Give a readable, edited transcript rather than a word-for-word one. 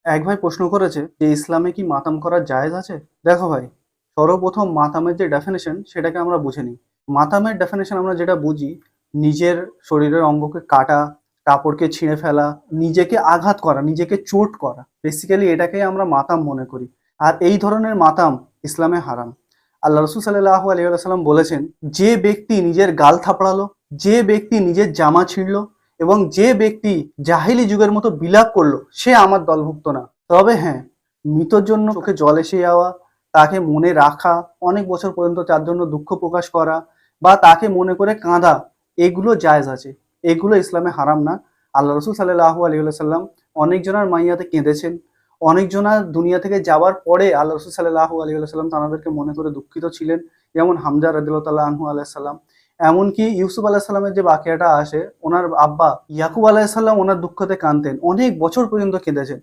এক ভাই প্রশ্ন করেছে যে ইসলামে কি মাতাম করা জায়েজ আছে। দেখো ভাই, সর্বপ্রথম মাতামের যে ডেফিনেশন সেটাকে আমরা বুঝে নিই। মাতামের ডেফিনেশন আমরা যেটা বুঝি, নিজের শরীরের অঙ্গকে কাটা, কাপড়কে ছিঁড়ে ফেলা, নিজেকে আঘাত করা, নিজেকে চোট করা, বেসিক্যালি এটাকেই আমরা মাতাম মনে করি। আর এই ধরনের মাতাম ইসলামে হারাম। আল্লাহ রসুল সাল্লাহ আলী সাল্লাম বলেছেন, যে ব্যক্তি নিজের গাল থাপড়ালো, যে ব্যক্তি নিজের জামা ছিঁড়লো এবং যে ব্যক্তি জাহিলি যুগের মতো বিলাপ করলো, সে আমার দলভুক্ত না। তবে হ্যাঁ, মৃতর জন্য চোখে জল এসে যাওয়া, তাকে মনে রাখা, অনেক বছর পর্যন্ত তার জন্য দুঃখ প্রকাশ করা বা তাকে মনে করে কাঁদা, এগুলো জায়েজ আছে। এগুলো ইসলামে হারাম না। আল্লাহ রসুল সাল্লাহ আলী সাল্লাম অনেকজনের মাইয়াতে কেঁদেছেন। অনেকজনা দুনিয়া থেকে যাওয়ার পরে আল্লাহ রসুল সাল্লাহ আলী সাল্লাম তাদেরকে মনে করে দুঃখিত ছিলেন, যেমন হামজা রাদিয়াল্লাহু তাআলা আনহু আলাইসাল্লাম। এমনকি ইউসুফ আলাহিসাল্লামের যে বাকিয়াটা আসে, ওনার আব্বা ইয়াকুব আলাহিসাল্লাম ওনার দুঃখতে কাঁদতেন, অনেক বছর পর্যন্ত কেঁদেছেন।